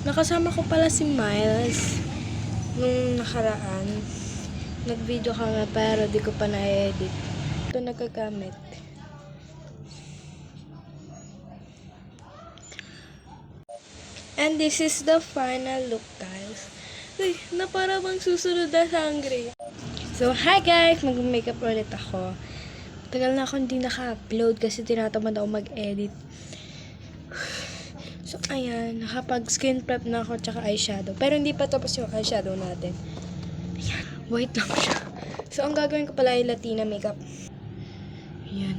Nakasama ko pala si Miles nung nakaraan. Nag-video ka nga pero di ko pa na-edit. Ito nagkagamit. And this is the final look, guys. Uy, na para bang susunod na sangre. So, hi guys! Mag-makeup ulit ako. Tagal na ako hindi naka-upload kasi tinatamad ako mag-edit. So, ayan. Nakapag-skin prep na ako tsaka eyeshadow. Pero hindi pa tapos yung eyeshadow natin. Ayan. White lang siya. So, ang gagawin ko pala ay Latina makeup. Ayan.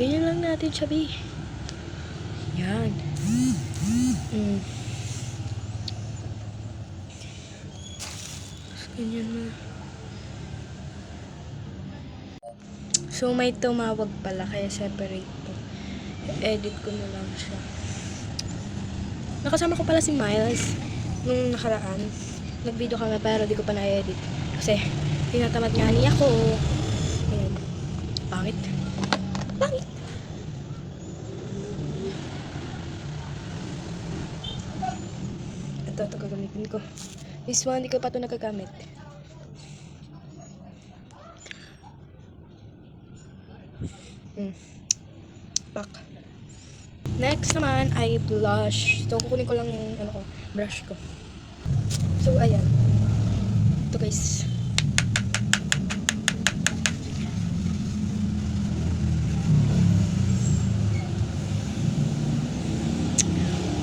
Ganyan lang natin siya, B. Ayan. Ganyan na. So, may tumawag pala, kaya separate to. Edit ko na lang siya. Nakasama ko pala si Miles nung nakaraan. Nag-video ka nga pero di ko pa na-edit. Kasi, tinatamad nga niya ako. Ayan. Pangit. Pangit! Ito gagamitin ko. This one, di ko pa ito nagagamit. Back. Next naman ay blush. So, kukunin ko lang yung brush ko. So, ayan. Ito guys.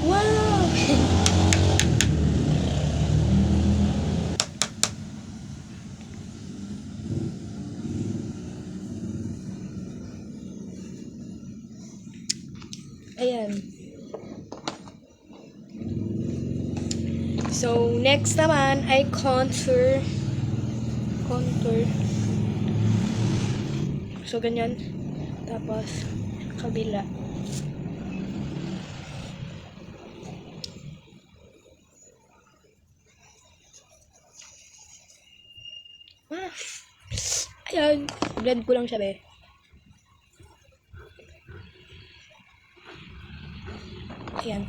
Wow! Ayan. So, next naman ay contour. Contour. So, ganyan. Tapos, kabila. Ayan. Blend ko lang siya, be. Ayan.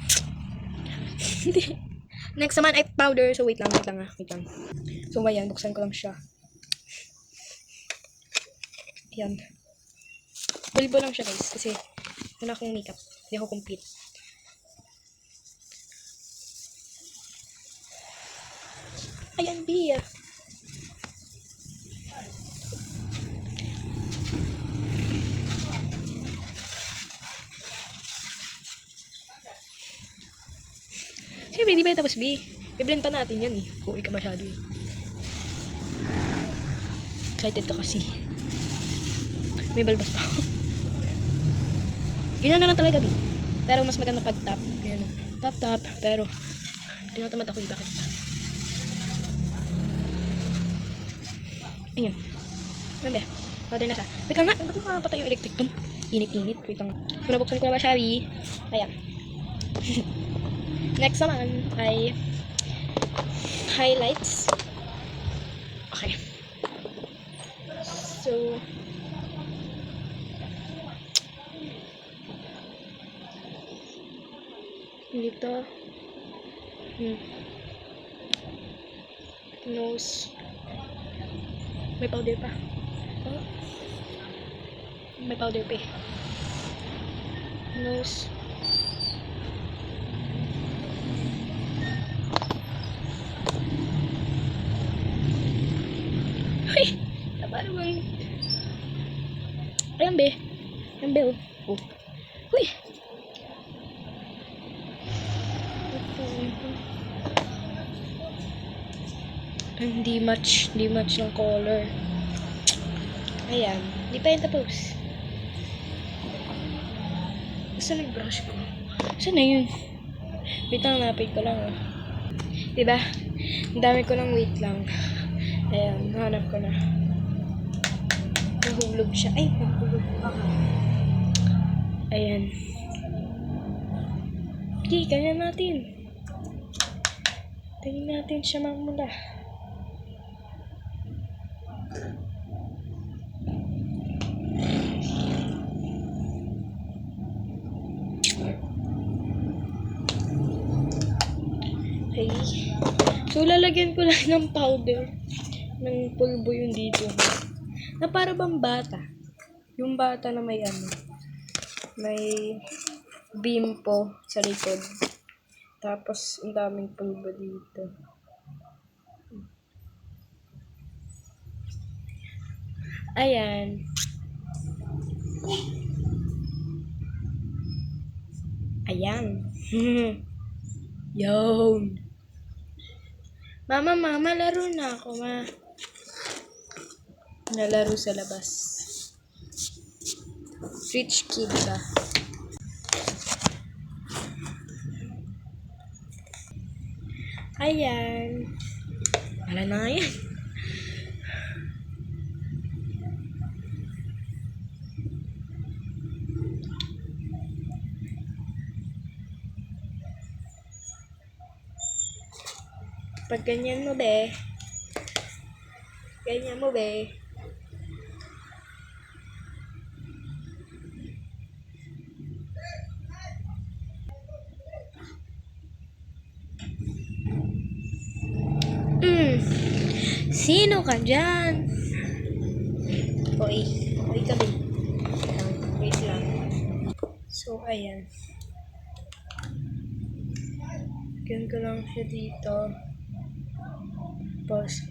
Next naman ay powder. So, wait lang. So, ayan. Buksan ko lang siya. Ayan. Bulbo lang siya, guys. Kasi, wala akong makeup. Hindi ako complete. Ayan, Bia. Siyempre, di ba tapos, B? I-blend pa natin yan, eh. Kuwi ka masyado, eh. Excited ka kasi. May balbas pa ako. Ganyan na lang talaga, B. Pero mas maganda pag top. Ganyan. Top. Pero, tinatamad ako, bakit? Ayan. Ano ba? Powder na siya. Wait lang nga. Ba't makapatay yung electric pan? Init. Wait lang nga. Kung nabuksan ko na ba siya, B? Ayan. Next naman ay highlights. Okay. So, dito. Nose. May powder pa. Oh. May powder pa. Nose. Ay! Taba naman. Ayan, be. Oh. Uy! Hindi much ng color. Ayan. Hindi pa yan tapos. Saan nag-brush ko? Saan na yun? Wait lang, napit ko lang. Oh. Diba? Ang dami ko lang, wait lang. Ayan, hanap ko na. Nahulog siya. Ay, nahulog ako. Ayan. Okay, ganyan natin. Tingnan natin siya magmula. Okay. So, lalagyan ko lang ng powder. Ng pulbo yung dito. Na para bang bata. Yung bata na may may bimpo sa likod. Tapos, ang daming pulbo dito. Ayan. Ayan. Yun. Mama, laro na ako, ma. Nalaro sa labas. Rich kid ka. Ayan. Wala na nga yan. Pag ganyan mo, be. Ganyan mo, be. Sino ka dyan? Oy ka, be. Wait lang. So, ayan. Ganyan ko lang siya dito. Pause.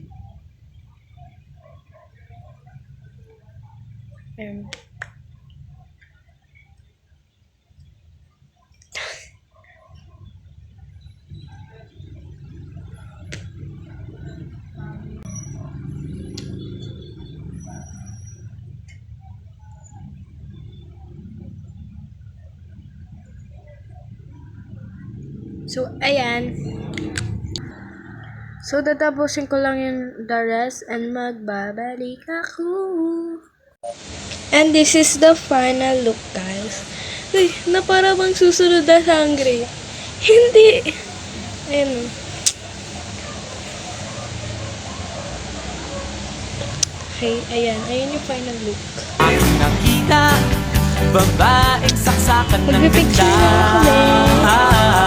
Ayan. So, ayan. So, tatapusin ko lang yung the rest and magbabalik ako. And this is the final look, guys. Uy, na para bang susunod na sangre. Hindi. Ayan. Okay, ayan. Ayan yung final look. Ang nakita, babaeng saksakan ng Magpipicture na bigla. kami.